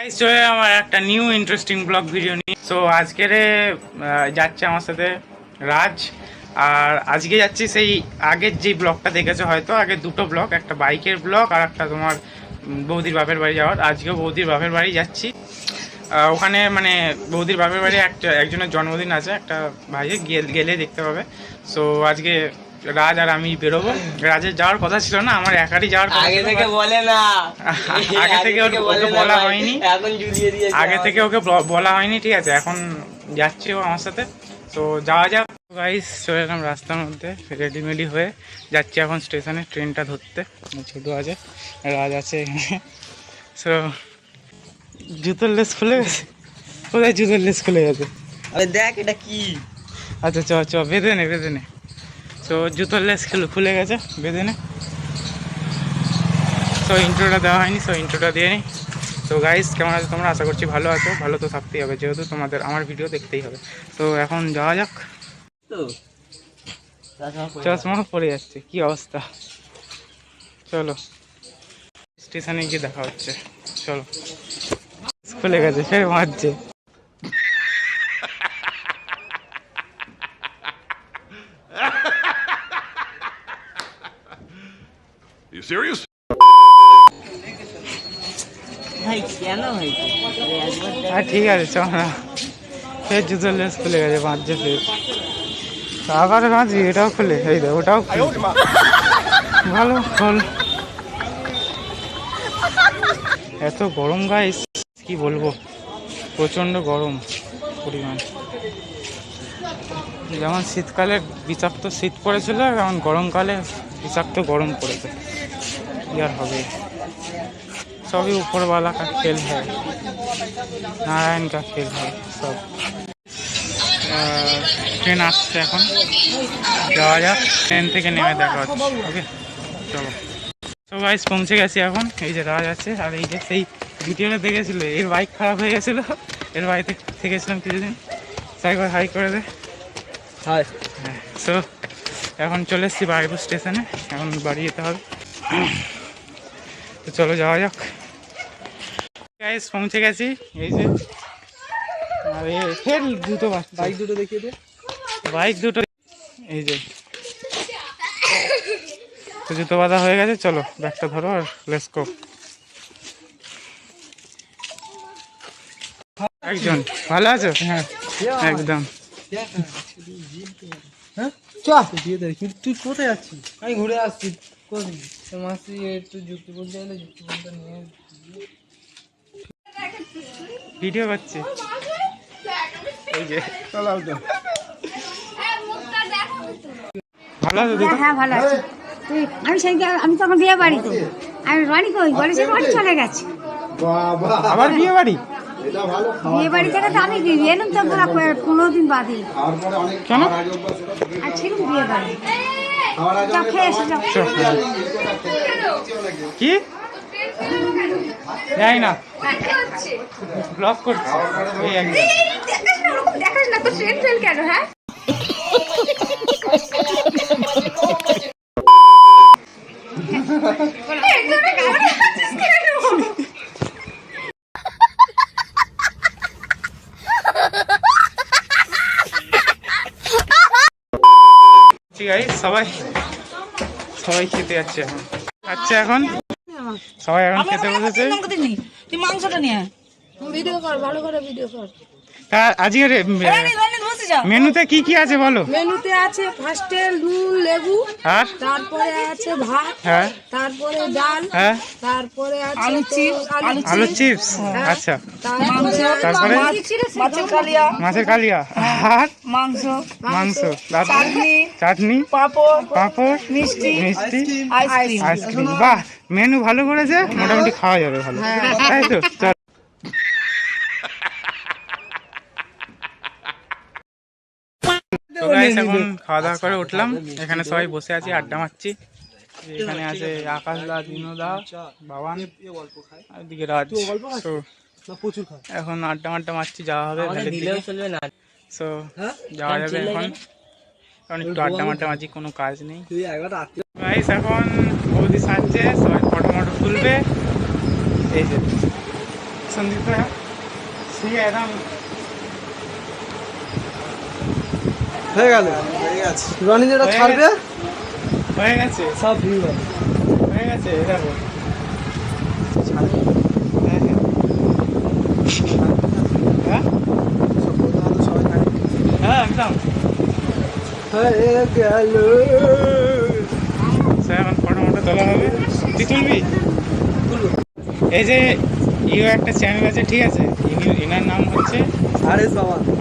আমার একটা new interesting blog video নিয়ে সো আজকের যাচ্ছে আমার সাথে রাজ। আর আজকে যাচ্ছি সেই আগের যে ব্লগটা দেখেছো হয়তো, আগের দুটো ব্লগ, একটা বাইকের ব্লগ আর একটা তোমার বৌদির বাপের বাড়ি যাওয়ার। আজকেও বৌদির বাপের বাড়ি যাচ্ছি। ওখানে মানে বৌদির বাপের বাড়ি একজনের জন্মদিন আছে, একটা ভাইয়ের, গেলে দেখতে পাবে। সো আজকে রাজ আর আমি বেরোবো। রাজের যাওয়ার কথা ছিল না, আমার একারই যাওয়ার কথা। আগে থেকে বলে না, আগে থেকে ওকে বলা হয়নি, আগে থেকে ওকে বলা হয়নি, ঠিক আছে। এখন যাচ্ছি ও আমার সাথে। তো যাওয়া যাক। গাইস চলে এলাম রাস্তার মধ্যে, রেডিমেডি হয়ে যাচ্ছি এখন স্টেশনে ট্রেনটা ধরতে। ছোটো আছে, রাজ আছে এখানে। সো জুতোর লেস খুলে গেছে। কোথায় জুতোর লেস খুলে গেছে? আরে দেখ এটা কি। আচ্ছা চ বেঁধে নে। তো জুতোর লেস খুলে গেছে, বেঁধে নে। তো ইন্ট্রোটা দেওয়া হয়নি, সো ইন্ট্রোটা দিয়ে নিই। তো গাইস কেমন আছো তোমরা? আশা করছি ভালো আছো। ভালো তো থাকতেই হবে, যেহেতু তোমাদের আমার ভিডিও দেখতেই হবে। তো এখন যাওয়া যাক। চশমা পরে যাচ্ছে, কি অবস্থা। চলো স্টেশনে গিয়ে দেখা হচ্ছে। চলো। খুলে গেছে, ফের মারছে। You serious? ঠিক আছে চল না। ফের জুতোর লেস খুলে গেছে, বাঁধছে ফের। আবার বাঁধবি? এটাও খুলে, এই দেখ ওটাও খুলে। ভালো খোল। এত গরম গাইস, কি বলবো, প্রচণ্ড গরম পরিমাণ। যেমন শীতকালে বিষাক্ত শীত পড়েছিল, যেমন গরমকালে বিষাক্ত গরম পড়েছে। কি আর হবে, সবই উপরওয়ালা কা খেল হয়, নারায়ণ কা খেল হয় সব। ট্রেন আসছে, এখন যাওয়া যাক। ট্রেন থেকে নেমে দেখা হচ্ছে। ওকে চলো। তো গাইস পৌঁছে গেছি এখন। এই যে রাজ আছে, আর এই যে সেই ভিডিওটা দেখেছিল, এর বাইক খারাপ হয়ে গেছিলো, এর বাড়িতে থেকেছিলাম কিছুদিন। সাইকেল হাই করে দে। হ্যাঁ, সো এখন চলে এসেছি বাড়িপুর স্টেশনে, এখন বাড়ি যেতে হবে। তো চলো যাওয়া যাক। গাইস পৌঁছে গেছি, এই যে। আর ফের দুটো বাইক দুটো দেখিয়ে দে, বাইক দুটো এই যে। তো জুতো বাঁধা হয়ে গেছে, চলো ব্যাগটা ধরো আর লেটস গো। একজন ভালো আছো? হ্যাঁ একদম। তুই কোথায় যাচ্ছিস? আমি ঘুরে আসছি। মাসি একটু যুক্তি বলতে গেলে যুক্তি বলতে নিয়ে ভিডিও করছে, এই যে। ভালো আছো? হ্যাঁ ভালো আছি। আমি সেইদিন আমি তখন বিয়ে বাড়িতে, আমি বাড়ি কই বলেছি বাড়ি চলে গেছে। আবার বিয়ে বাড়ি? বিয়ে বাড়ি থেকে তো আমি এলাম তো 15 দিন বাদে। কেন? আর ছিলাম বিয়ে বাড়ি। যাও খেয়ে এসে যাও। কি যাই না, ব্লগ করছি। এই একদম দেখাস না তো ট্রেন ফেল কেন? হ্যাঁ সবাই সবাই খেতে যাচ্ছে এখন। আচ্ছা এখন সবাই এখন খেতে বসেছে। তুই মাংসটা নিয়ে ভিডিও কর, ভালো করে ভিডিও কর। আজকের মেনুতে কি কি আছে বলো? মেনুতে আছে ফার্স্টে নুন লেবু, আর তারপরে আছে ভাত, হ্যাঁ, তারপরে ডাল, হ্যাঁ, তারপরে আছে আলু চিপস, আচ্ছা, তারপরে মাছের কালিয়া, আর মাংস, চাটনি, পাঁপড়, মিষ্টি, আইসক্রিম। বাহ, মেনু ভালো করেছে, মোটামুটি খাওয়া যাবে ভালো, তাই তো? চল। এখন খাওয়া দাওয়া করে উঠলাম, এখানে সবাই বসে আছি, আড্ডা মারছি। এখানে আছে আকাশ দা, দিনু দা, বাবান, আর দিকে রাজ। এখন আড্ডা মারছি, যাওয়া হবে সো যাওয়া যাবে এখন, কারণ একটু আড্ডা মারছি, কোনো কাজ নেই। এখন বৌদি সাজছে, সবাই ফটো তুলবে। এই যে संदीप है ठीक है एकदम হয়ে গেল রনি যেটা ছাড়বে হয়ে গেছে সব ভিউ হয়ে গেছে দেখো হ্যাঁ হ্যাঁ একদম হয়ে গেল এখন ফটো মটো তোলা হবে তুই তুলবি এই যে ইউ একটা চ্যানেল আছে ঠিক আছে এনার নাম হচ্ছে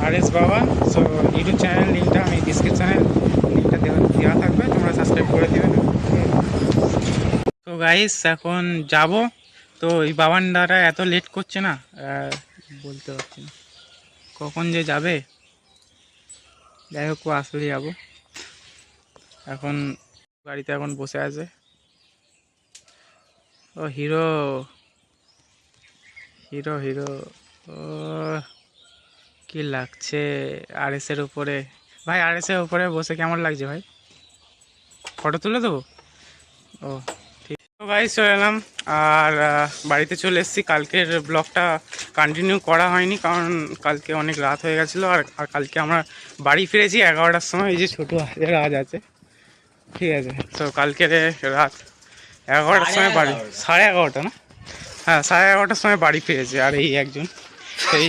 আরএস বাবা সো ইউটিউব চ্যানেল লিঙ্কটা আমি ডিসক্রিপশানে লিঙ্কটা দেওয়া থাকবে তোমরা সাবস্ক্রাইব করে দেবে তো গাইস এখন যাব তো এই বাবানদারা এত লেট করছে না বলতে পারছি না কখন যে যাবে যাই হোক আসলে যাবো এখন গাড়িতে এখন বসে আছে ও হিরো হিরো হিরো ও কি লাগছে আরএসের উপরে ভাই আরএসের উপরে বসে কেমন লাগছে ভাই ফটো তুলে দেবো ও ঠিক তো ভাই চলে এলাম আর বাড়িতে চলে এসেছি কালকের ব্লগটা কন্টিনিউ করা হয়নি কারণ কালকে অনেক রাত হয়ে গেছিলো আর কালকে আমরা বাড়ি ফিরেছি 11টার সময় এই যে ছোটো রাজ আছে ঠিক আছে তো কালকে রাত 11টার সময় বাড়ি 11:30 না হ্যাঁ 11:30টার সময় বাড়ি ফিরেছে আর এই একজন সেই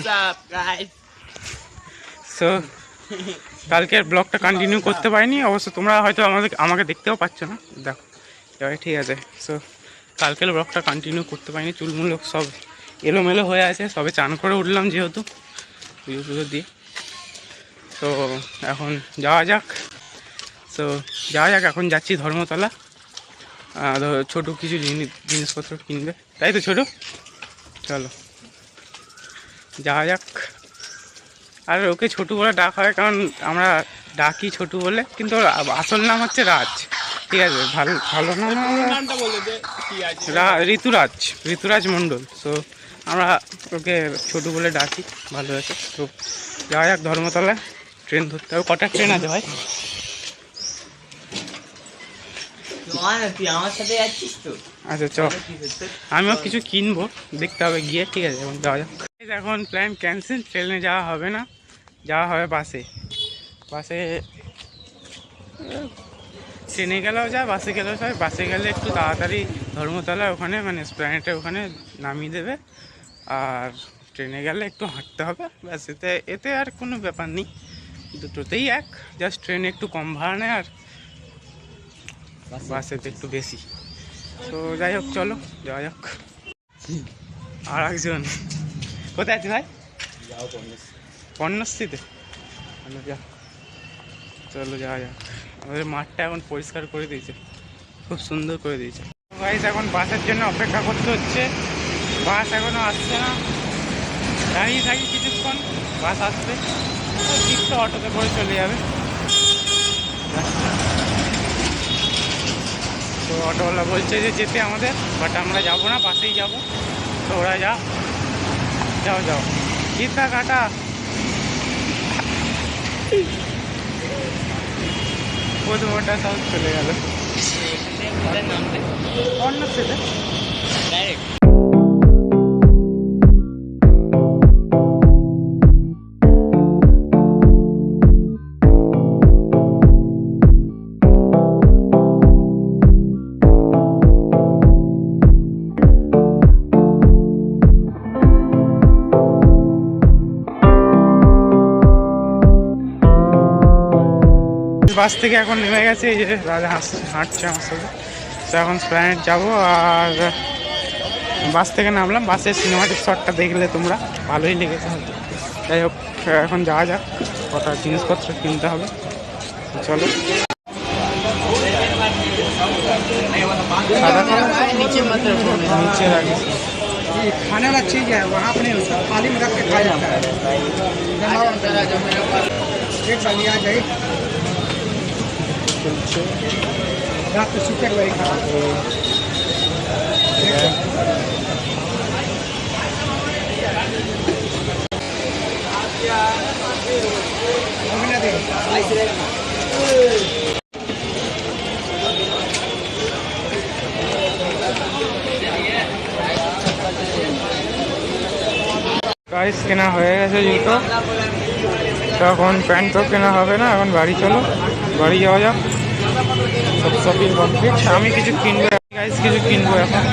সো কালকের ব্লগটা কন্টিনিউ করতে পারিনি অবশ্য তোমরা হয়তো আমাকে দেখতেও পাচ্ছ না দেখো এবার ঠিক আছে সো কালকের ব্লগটা কন্টিনিউ করতে পারিনি চুলমুল সব এলোমেলো হয়ে আছে সবে চান করে উঠলাম যেহেতু পুজো পুজো দিয়ে তো এখন যাওয়া যাক তো যাওয়া যাক এখন যাচ্ছি ধর্মতলা ছোটো কিছু জিনিসপত্র কিনবে তাই তো ছোটো চলো যাওয়া যাক আর ওকে ছোটু বলে ডাক হয় কারণ আমরা ডাকি ছোটু বলে কিন্তু আসল নাম হচ্ছে রাজ ঠিক আছে ভালো ভালো নাম ঋতুরাজ মণ্ডল সো আমরা ওকে ছোটু বলে ডাকি ভালো আছে তো যাওয়া যাক ধর্মতলায় ট্রেন ধরতে হবে কটা ট্রেন আছে ভাই আচ্ছা চ আমিও কিছু কিনবো দেখতে হবে গিয়ে ঠিক আছে এখন যাওয়া যাক এখন প্ল্যান ক্যান্সেল ট্রেনে যাওয়া হবে না যাওয়া হবে বাসে ট্রেনে গেলেও যায় বাসে গেলেও যায় বাসে গেলে একটু তাড়াতাড়ি ধর্মতলা ওখানে মানে এসপ্ল্যানেডের ওখানে নামিয়ে দেবে আর ট্রেনে গেলে একটু হাঁটতে হবে ব্যাস এতে আর কোনো ব্যাপার নেই দুটোতেই এক জাস্ট ট্রেনে একটু কম ভাড়া নেয় আর বাসেতে একটু বেশি তো যাই হোক চলো যাওয়া যাক আর একজন কোথায় আছে ভাই কন্যাশ্রীতে যা চলো যাওয়া যাক আমাদের মাঠটা এখন পরিষ্কার করে দিয়েছে খুব সুন্দর করে দিয়েছে গাইস এখন বাসের জন্য অপেক্ষা করতে হচ্ছে বাস এখনও আসছে না দাঁড়িয়ে থাকি কিছুক্ষণ বাস আসবে ঠিক তো অটোতে করে চলে যাবে তো অটোওয়ালা বলছে যে যেতে আমাদের বাট আমরা যাবো না বাসেই যাবো তো ওরা যাও গীতা কাটা প্রথমটা সব চলে গেল অন্য সেটা ডাইরেক্ট বাস থেকে এখন নেমে গেছে এই যে রাজা হাঁটছে আমার সাথে তো এখন এসপ্ল্যানেড যাবো আর বাস থেকে নামলাম বাসের সিনেমাটিক শটটা দেখলে তোমরা ভালোই লেগেছে হয়তো যাই হোক এখন যাওয়া যাক কটা জিনিসপত্র কিনতে হবে চলো নিচে রাখিস खाने वाला चीज है वहाँ अपने थाली में रख के खाया जाता है एक साल आ जाए रात को चिकन वही खा গাইস কেনা হয়ে গেছে জুতো, তখন প্যান্ট তো কেনা হবে না, এখন বাড়ি চলো, বাড়ি যাওয়া যাক। সব শপিং কমপ্লিট, আমি কিছু কিনবো গাইস, কিছু কিনবো এখন,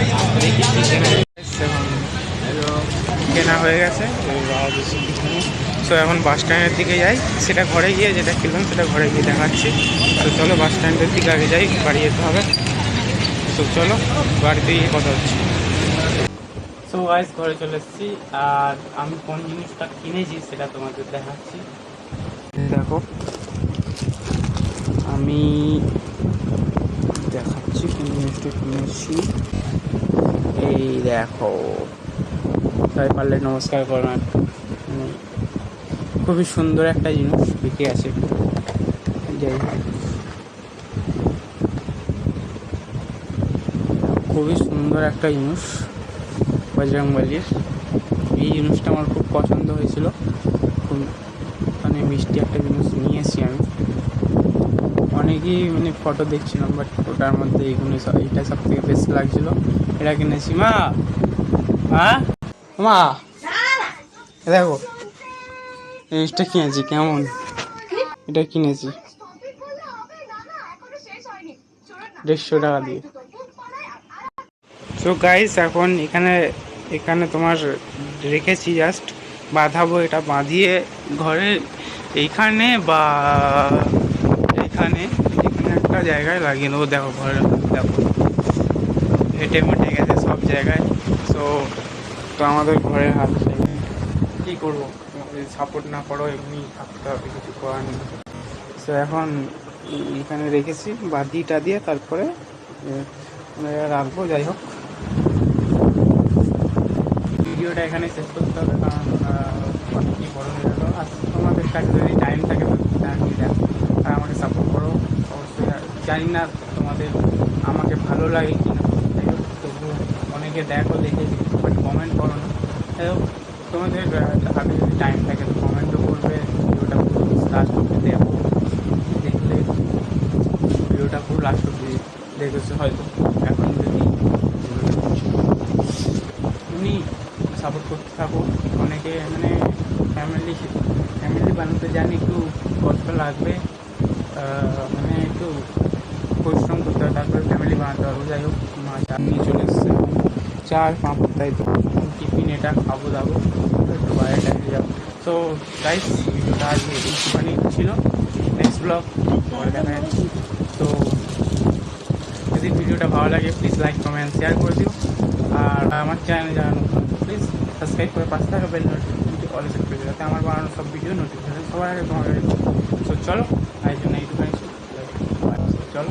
দেখি কি কেনা যায়। এখন কেনা হয়ে গেছে, তো এখন বাস স্ট্যান্ডের দিকে যাই, সেটা ঘরে গিয়ে যেটা কিনলাম সেটা ঘরে গিয়ে দেখাচ্ছি। তো চলো বাস স্ট্যান্ডের দিকে আগে যাই, বাড়ি যেতে হবে। তো চলো বাড়িতে গিয়ে কথা হচ্ছে। সো গাইস ঘরে চলে এসেছি, আর আমি কোন জিনিসটা কিনেছি সেটা তোমাদের দেখাচ্ছি। দেখো আমি দেখাচ্ছি কোন জিনিসটা কিনেছি, এই দেখো। তাই পারলে নমস্কার করো, খুবই সুন্দর একটা জিনিস বিকে আছে। যাই হোক, খুবই সুন্দর একটা জিনিস বজরংবলীর। এই জিনিসটা আমার খুব পছন্দ হয়েছিল, খুব মানে মিষ্টি একটা জিনিস নিয়েছি আমি। অনেকেই মানে ফটো দেখছিলাম, বাট ওটার মধ্যে এইগুলো এইটা সব থেকে বেস্ট লাগছিলো, এটা কিনেছি। মা হ্যাঁ মা দেখো জিনিসটা কিনেছি, কেমন এটা কিনেছি 150 টাকা দিয়ে। সো গাইস এখন এখানে তোমার রেখেছি, জাস্ট বাঁধাবো, এটা বাঁধিয়ে ঘরে এইখানে বা এখানে একটা জায়গায় লাগিয়ে নেবো। দেখো ঘরে দেখো হেঁটে মেটে গেছে সব জায়গায়। তো আমাদের ঘরের হাল কী করবো, সাপোর্ট না করো এমনি থাকতে হবে, কিছু করার নেই। তো এখন এখানে রেখেছি বাঁধিটা দিয়ে, তারপরে রাখবো। যাই হোক, ভিডিওটা এখানে শেষ করতে হবে, কারণ অনেকই বড় হয়ে গেলো। আর তোমাদের কাছে যদি টাইম থাকে আর আমাকে সাপোর্ট করো অবশ্যই। জানি না তোমাদের আমাকে ভালো লাগে কি না, যাই হোক তবু অনেকে দেখে বাট কমেন্ট করো না। যাই হোক, তোমাদের হাতে যদি টাইম থাকে তো কমেন্টও করবে, ভিডিওটা পুরো লাস্ট অব্দি দেখলে ভিডিওটা পুরো লাস্ট অব্দি দেখেছো হয়তো। এখন যদি তুমি সাপোর্ট করতে থাকো, অনেকে মানে ফ্যামিলি বানাতে জানি, একটু কষ্ট লাগবে, মানে একটু পরিশ্রম করতে হবে, তারপরে ফ্যামিলি বানাতে পারবো। যাই হোক, মা চা নিয়ে চলে এসছে, চা আর পাঁপড়, তাই তো টিফিন এটা খাবো দাবো, একটু বাইরে টাইমে যাবো। তো গাইস ভিডিওটা আজকে একটুখানি ছিল, নেক্সট ব্লগ পরে দেখা যাচ্ছে। তো যদি ভিডিওটা ভালো লাগে প্লিজ লাইক কমেন্ট শেয়ার করে দিও, আর আমার চ্যানেলে যারা নতুন প্লিজ সাবস্ক্রাইব করে পাশে থাকা বেল নোটিফিকেশনটি অল সেট করে দিও, যাতে আমার বানানো সব ভিডিও নোটিফিকেশন সবার আগে তোমার কাছে। তো চলো, তাই জন্য এইটুখানি চলো।